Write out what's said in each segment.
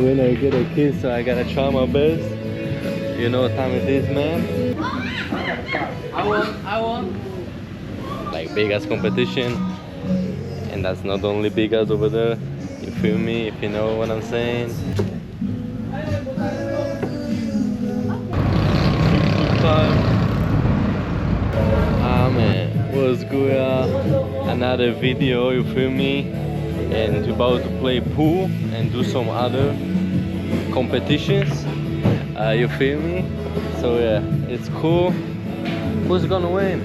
Winner get a kiss, so I gotta try my best. You know what time it is, man. I won. Like big ass competition, and that's not only big ass over there. You feel me? If you know what I'm saying. Man, what's good? Another video, you feel me? And about to play pool and do some other competitions. You feel me? So yeah, it's cool. Who's gonna win?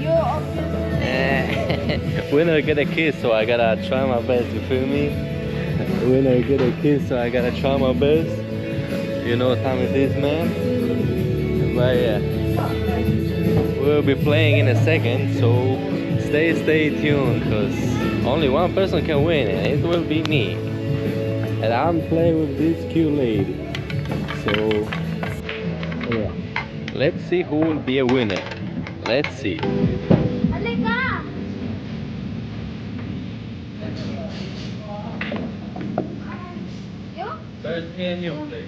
You obviously. Winner get a kiss, so I gotta try my best. You feel me? Winner get a kiss, so I gotta try my best. You know what time it is, man. But yeah, we'll be playing in a second, so stay tuned, cause only one person can win, and it will be me. And I'm playing with this cute lady. So yeah, let's see who will be a winner. Let's see. Halika! You? First me and you play.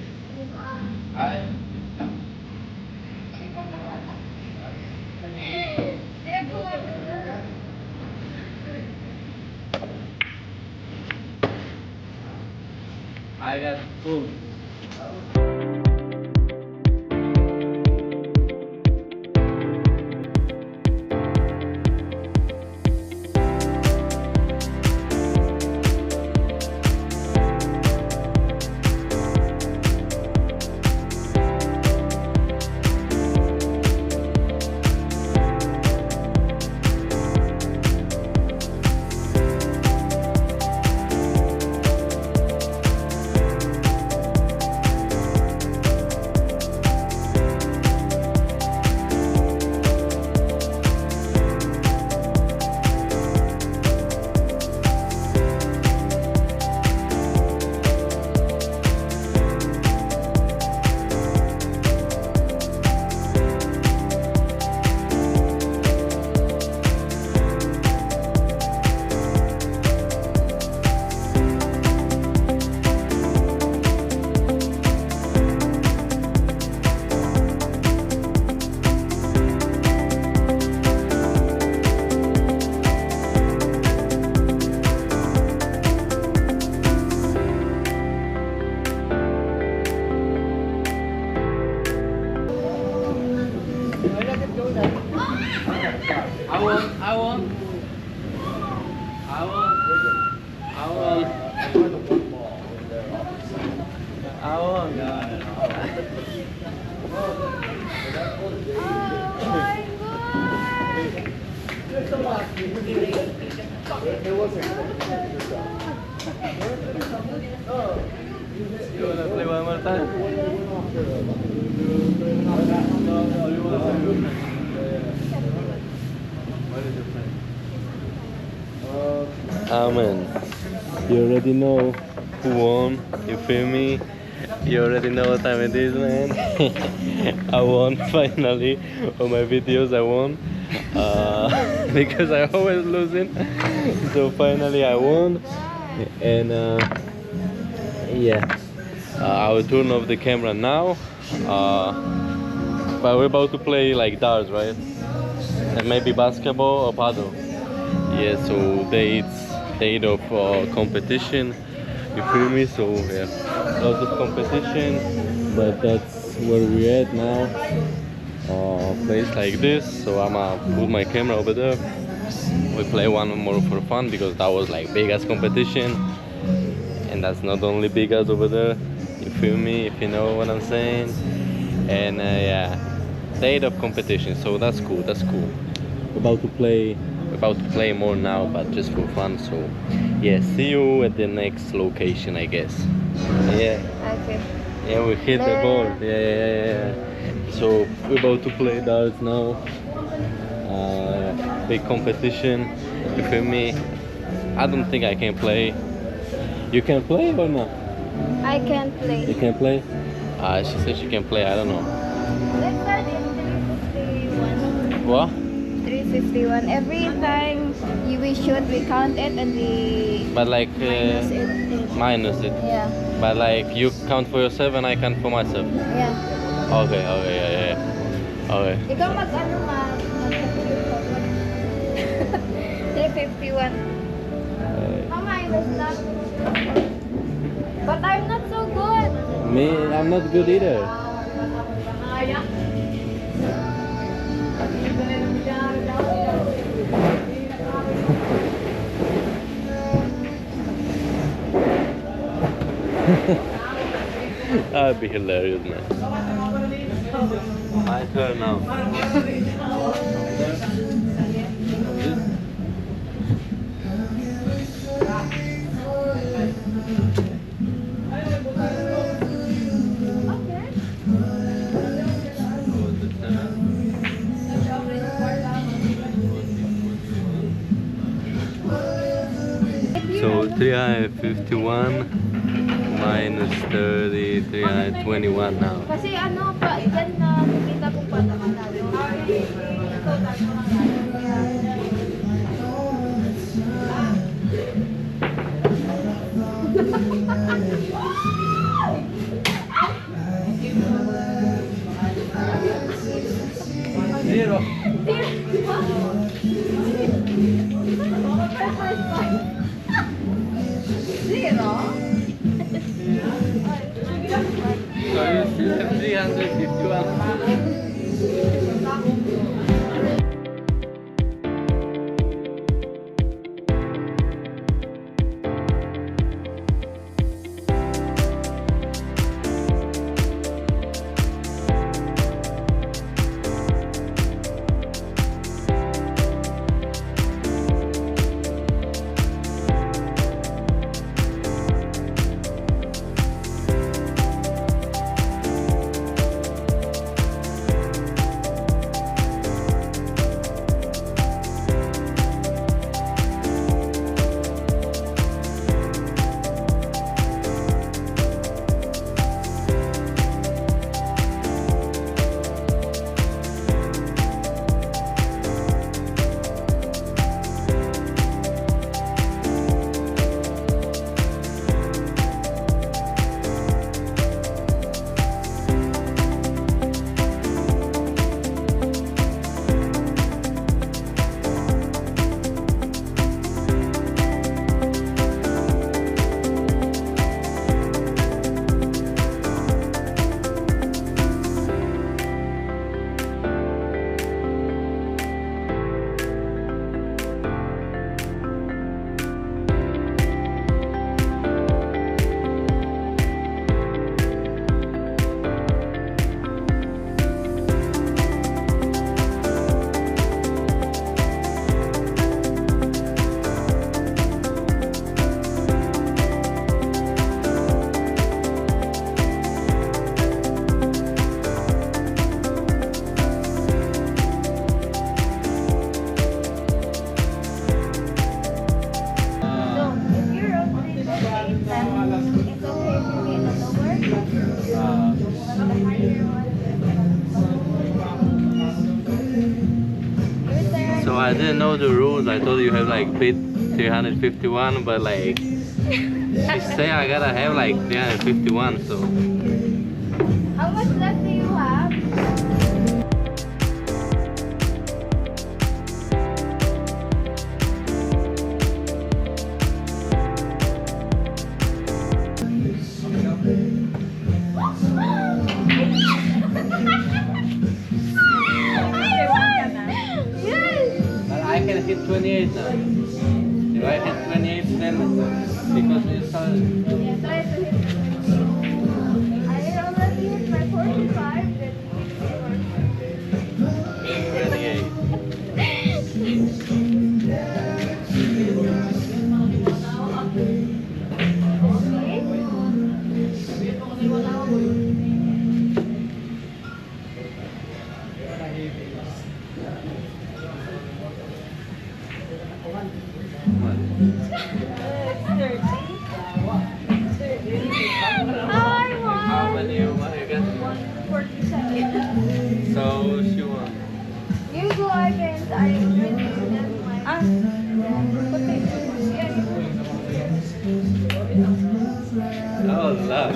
I got food. You wanna play one more time? Amen. You already know who won, you feel me? You already know what time it is, man. I won finally. On my videos I won. Because I always losing. So finally I won. And yeah. I will turn off the camera now. But we're about to play like darts, right? And maybe basketball or paddle. Yeah, so date of competition. You feel me? So yeah, lots of competition, but that's where we're at now. Place like this. So I'ma put my camera over there. We play one more for fun because that was like big ass competition, and that's not only big ass over there. You feel me? If you know what I'm saying. And yeah, date of competition. So that's cool. That's cool. About to play more now, but just for fun. So yeah, see you at the next location, I guess. Yeah. Okay. Yeah, we hit the board. Yeah. So we're about to play darts now. Big competition. You feel me? I don't think I can play. You can play or not? I can play. You can play? She said she can play. I don't know. Let's start in 351. What? 351. Every time we should we count it and we But like minus it. minus it. Yeah. But like you count for yourself and I count for myself. Yeah. Okay, okay, yeah, yeah. Okay. Ikaw mag-ano mag 351. How minus that? But I'm not so good. Me, I'm not good either. That'd be hilarious, man. My turn now. So 351 minus 30, 321 now. Kasi ano pa, dyan na nakita kong paano manalo. Zero. Zero? So you still have 351. So I didn't know the rules. I thought you have like bid 351, but like she say I gotta have like 351. So How much left do you have? I can hit 28 now. If I hit 28, then because it's Yeah, try to hit. I already hit my 45, then 28. Okay. 30. Oh, luck.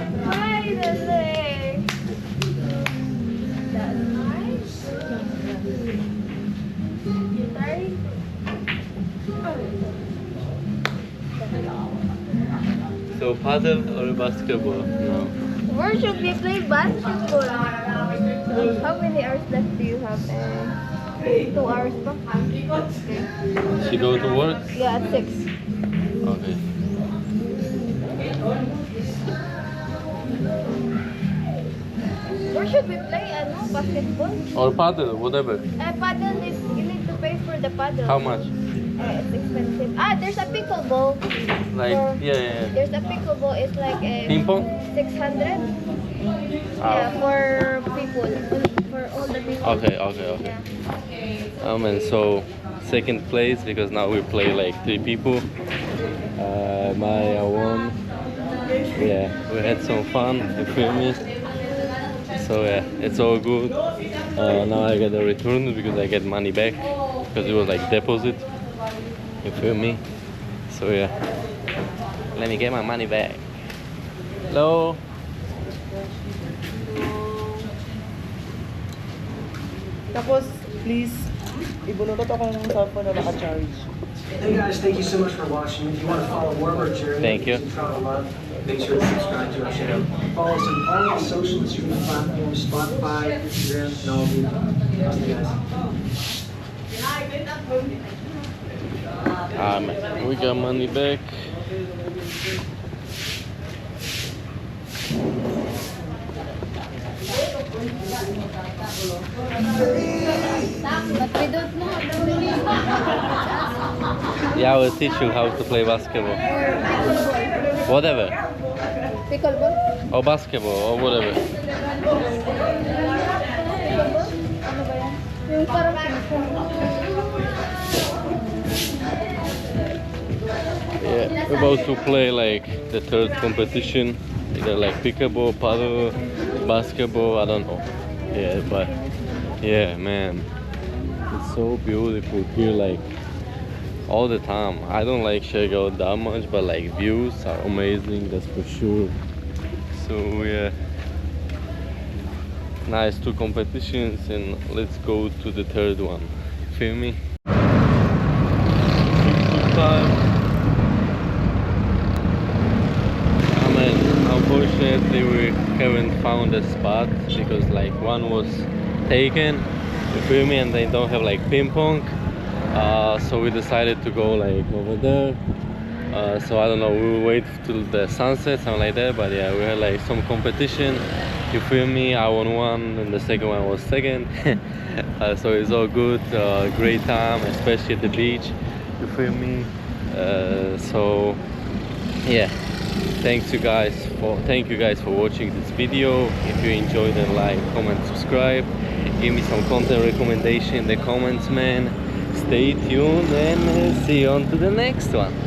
Finally! That's nice. Sorry. So paddle or basketball? No. Where should we play basketball? How many hours left do you have? 2 hours pa? Okay. She go to work? Yeah, at 6. Okay. Where should we play? Basketball? Or paddle, whatever. Paddle, you need to pay for the paddle. How much? It's expensive. There's a pickleball. Like, For- yeah. There's a pickleball. It's like Ping pong? 600. Yeah, for people. For all the people. Okay. Yeah. And so second place because now we play like 3 people. Maya won. Yeah, we had some fun. You feel me? So yeah, it's all good. Now I get a return because I get money back because it was like deposit. You feel me? So yeah, let me get my money back. Hello. Tapos, please, ibunot akong cellphone na naka-charge. Hey guys, thank you so much for watching. If you want to follow more of our journey, Thank you. make sure to subscribe to our channel. Follow us on all our social streaming platforms, Spotify, Instagram, and all of you. Thank you guys. We got money back. But we don't know how to play Yeah, I will teach you how to play basketball. pickleball. Whatever. Pickleball? Or basketball or whatever. Pickleball? Ano ba yan? Yung parang Yeah, we're about to play like the third competition. Either like pickleball, paddle, basketball, I don't know. Yeah, but yeah, man. It's so beautiful here, like all the time. I don't like Siargao that much, but like views are amazing, that's for sure. So yeah, nice 2 competitions and let's go to the third one. Feel me? Good time. Unfortunately we haven't found a spot because like one was taken, you feel me, and they don't have like ping pong, so we decided to go like over there. So I don't know, we will wait till the sunset, something like that, but yeah, we had like some competition, you feel me. I won one and the second one was second. So it's all good, great time, especially at the beach, you feel me. So yeah, Thank you guys for watching this video. If you enjoyed it, like, comment, subscribe. Give me some content recommendation in the comments, man. Stay tuned and see you on to the next one.